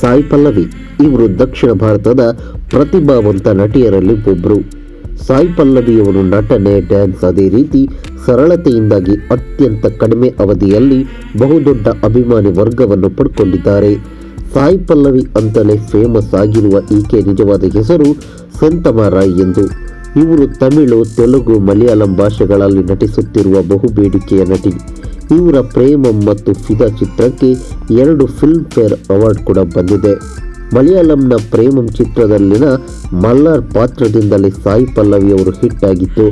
ಸಾಯಿ ಪಲ್ಲವಿ ಇವರು ದಕ್ಷಿಣ ಭಾರತದ ಪ್ರತಿಭಾವಂತ ನಟಿಯರಲ್ಲಿ ಒಬ್ಬರು. ಸಾಯಿ ಪಲ್ಲವಿಯವರು ನಟನೆ, ಡ್ಯಾನ್ಸ್, ಅದೇ ರೀತಿ ಸರಳತೆಯಿಂದಾಗಿ ಅತ್ಯಂತ ಕಡಿಮೆ ಅವಧಿಯಲ್ಲಿ ಬಹುದೊಡ್ಡ ಅಭಿಮಾನಿ ವರ್ಗವನ್ನು ಪಡ್ಕೊಂಡಿದ್ದಾರೆ. ಸಾಯಿ ಪಲ್ಲವಿ ಅಂತಲೇ ಫೇಮಸ್ ಆಗಿರುವ ಈಕೆ ನಿಜವಾದ ಹೆಸರು ಸೆಂತಮ ರಾಯ್ ಎಂದು. ಇವರು ತಮಿಳು, ತೆಲುಗು, ಮಲಯಾಳಂ ಭಾಷೆಗಳಲ್ಲಿ ನಟಿಸುತ್ತಿರುವ ಬಹುಬೇಡಿಕೆಯ ನಟಿ. ಇವರ ಪ್ರೇಮಂ ಮತ್ತು ಫಿದಾ ಚಿತ್ರಕ್ಕೆ 2 ಫಿಲ್ಮ್ ಫೇರ್ ಅವಾರ್ಡ್ ಕೂಡ ಬಂದಿದೆ. ಮಲಯಾಳಂನ ಪ್ರೇಮಂ ಚಿತ್ರದಲ್ಲಿನ ಮಲ್ಲಾರ್ ಪಾತ್ರದಿಂದಲೇ ಸಾಯಿ ಪಲ್ಲವಿ ಅವರು ಹಿಟ್ ಆಗಿತ್ತು.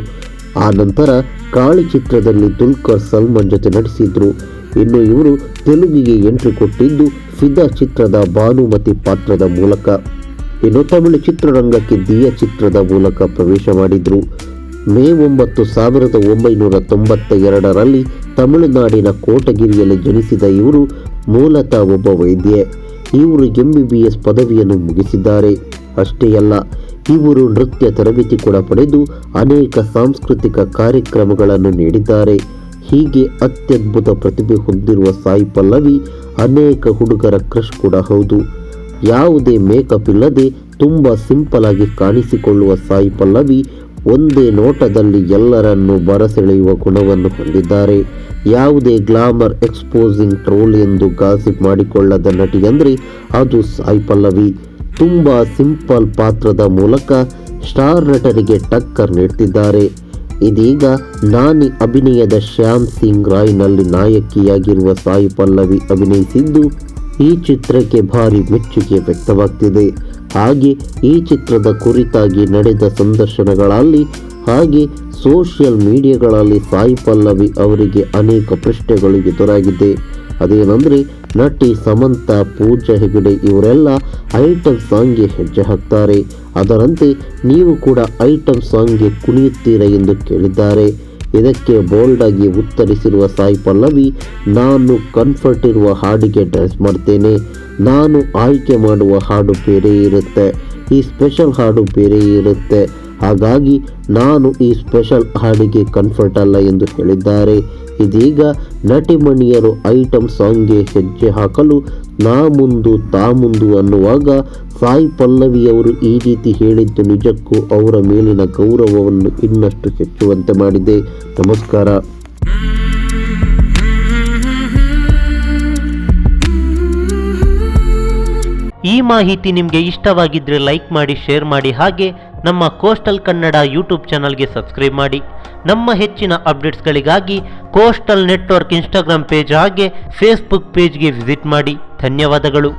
ಆ ನಂತರ ಕಾಳಿ ಚಿತ್ರದಲ್ಲಿ ದುಲ್ಕರ್ ಸಲ್ಮಾನ್ ಜೊತೆ ನಟಿಸಿದ್ರು. ಇನ್ನು ಇವರು ತೆಲುಗಿಗೆ ಎಂಟ್ರಿ ಕೊಟ್ಟಿದ್ದು ಫಿದಾ ಚಿತ್ರದ ಭಾನುಮತಿ ಪಾತ್ರದ ಮೂಲಕ. ಇನ್ನು ತಮಿಳು ಚಿತ್ರರಂಗಕ್ಕೆ ದಿಯಾ ಚಿತ್ರದ ಮೂಲಕ ಪ್ರವೇಶ ಮಾಡಿದ್ರು. ಮೇ 9, 1992ರಲ್ಲಿ ತಮಿಳುನಾಡಿನ ಕೋಟಗಿರಿಯಲ್ಲಿ ಜನಿಸಿದ ಇವರು ಮೂಲತಃ ಒಬ್ಬ ವೈದ್ಯೆ. ಇವರು MBBS ಪದವಿಯನ್ನು ಮುಗಿಸಿದ್ದಾರೆ. ಅಷ್ಟೇ ಅಲ್ಲ, ಇವರು ನೃತ್ಯ ತರಬೇತಿ ಕೂಡ ಪಡೆದು ಅನೇಕ ಸಾಂಸ್ಕೃತಿಕ ಕಾರ್ಯಕ್ರಮಗಳನ್ನು ನೀಡಿದ್ದಾರೆ. ಹೀಗೆ ಅತ್ಯದ್ಭುತ ಪ್ರತಿಭೆ ಹೊಂದಿರುವ ಸಾಯಿ ಪಲ್ಲವಿ ಅನೇಕ ಹುಡುಗರ ಕ್ರಶ್ ಕೂಡ ಹೌದು. ಯಾವುದೇ ಮೇಕಪ್ ಇಲ್ಲದೆ ತುಂಬ ಸಿಂಪಲ್ ಆಗಿ ಕಾಣಿಸಿಕೊಳ್ಳುವ ಸಾಯಿ ಪಲ್ಲವಿ ಒಂದೇ ನೋಟದಲ್ಲಿ ಎಲ್ಲರನ್ನೂ ಬರಸೆಳೆಯುವ ಗುಣವನ್ನು ಹೊಂದಿದ್ದಾರೆ. ಯಾವುದೇ ಗ್ಲಾಮರ್, ಎಕ್ಸ್ಪೋಸಿಂಗ್, ಟ್ರೋಲ್ ಎಂದು ಗಾಸಿಪ್ ಮಾಡಿಕೊಳ್ಳದ ನಟಿ ಅಂದರೆ ಅದು ಸಾಯಿ ಪಲ್ಲವಿ. ತುಂಬ ಸಿಂಪಲ್ ಪಾತ್ರದ ಮೂಲಕ ಸ್ಟಾರ್ ನಟರಿಗೆ ಟಕ್ಕರ್ ನೀಡ್ತಿದ್ದಾರೆ. ಇದೀಗ ನಾನಿ ಅಭಿನಯದ ಶ್ಯಾಮ್ ಸಿಂಗ್ ರಾಯ್ನಲ್ಲಿ ನಾಯಕಿಯಾಗಿರುವ ಸಾಯಿ ಪಲ್ಲವಿ ಅಭಿನಯಿಸಿದ್ದು ಈ ಚಿತ್ರಕ್ಕೆ ಭಾರಿ ಮೆಚ್ಚುಗೆ ವ್ಯಕ್ತವಾಗ್ತಿದೆ. ಹಾಗೆ ಈ ಚಿತ್ರದ ಕುರಿತಾಗಿ ನಡೆದ ಸಂದರ್ಶನಗಳಲ್ಲಿ ಹಾಗೆ ಸೋಷಿಯಲ್ ಮೀಡಿಯಾಗಳಲ್ಲಿ ಸಾಯಿ ಪಲ್ಲವಿ ಅವರಿಗೆ ಅನೇಕ ಪ್ರಶ್ನೆಗಳು ಎದುರಾಗಿದೆ. ಅದೇನೆಂದರೆ ನಟಿ ಸಮಂತಾ, ಪೂಜಾ ಹೆಗಡೆ ಇವರೆಲ್ಲ ಐಟಮ್ ಸಾಂಗ್ಗೆ ಹೆಜ್ಜೆ ಹಾಕ್ತಾರೆ. ಅದರಂತೆ ನೀವು ಕೂಡ ಐಟಮ್ ಸಾಂಗ್ಗೆ ಕುಣಿಯುತ್ತೀರಾ ಎಂದು ಕೇಳಿದ್ದಾರೆ. ಇದಕ್ಕೆ ಬೋಲ್ಡ್ ಆಗಿ ಉತ್ತರಿಸಿರುವ ಸಾಯಿ ಪಲ್ಲವಿ, ನಾನು ಕಂಫರ್ಟ್ ಇರುವ ಹಾಡಿಗೆ ಡ್ಯಾನ್ಸ್ ಮಾಡ್ತೇನೆ. ನಾನು ಆಯ್ಕೆ ಮಾಡುವ ಹಾಡು ಬೇರೆ ಇರುತ್ತೆ, ಈ ಸ್ಪೆಷಲ್ ಹಾಡು ಬೇರೆ ಇರುತ್ತೆ. ಹಾಗಾಗಿ ನಾನು ಈ ಸ್ಪೆಷಲ್ ಹಾಡಿಗೆ ಕಂಫರ್ಟ್ ಅಲ್ಲ ಎಂದು ಹೇಳಿದ್ದಾರೆ. ಇದೀಗ ನಟಿಮಣಿಯರು ಐಟಮ್ ಸಾಂಗ್ಗೆ ಹೆಜ್ಜೆ ಹಾಕಲು ನಾ ಮುಂದು ತಾ ಮುಂದು ಅನ್ನುವಾಗ ಸಾಯಿ ಪಲ್ಲವಿಯವರು ಈ ರೀತಿ ಹೇಳಿದ್ದು ನಿಜಕ್ಕೂ ಅವರ ಮೇಲಿನ ಗೌರವವನ್ನು ಇನ್ನಷ್ಟು ಹೆಚ್ಚುವಂತೆ ಮಾಡಿದೆ. ನಮಸ್ಕಾರ. ಈ ಮಾಹಿತಿ ನಿಮಗೆ ಇಷ್ಟವಾಗಿದ್ದರೆ ಲೈಕ್ ಮಾಡಿ, ಶೇರ್ ಮಾಡಿ, ಹಾಗೆ ನಮ್ಮ ಕೋಸ್ಟಲ್ ಕನ್ನಡ ಯೂಟ್ಯೂಬ್ ಚಾನಲ್ಗೆ ಸಬ್ಸ್ಕ್ರೈಬ್ ಮಾಡಿ. ನಮ್ಮ ಹೆಚ್ಚಿನ ಅಪ್ಡೇಟ್ಸ್ಗಳಿಗಾಗಿ ಕೋಸ್ಟಲ್ ನೆಟ್ವರ್ಕ್ ಇನ್ಸ್ಟಾಗ್ರಾಮ್ ಪೇಜ್ ಹಾಗೆ ಫೇಸ್ಬುಕ್ ಪೇಜ್ಗೆ ವಿಸಿಟ್ ಮಾಡಿ. ಧನ್ಯವಾದಗಳು.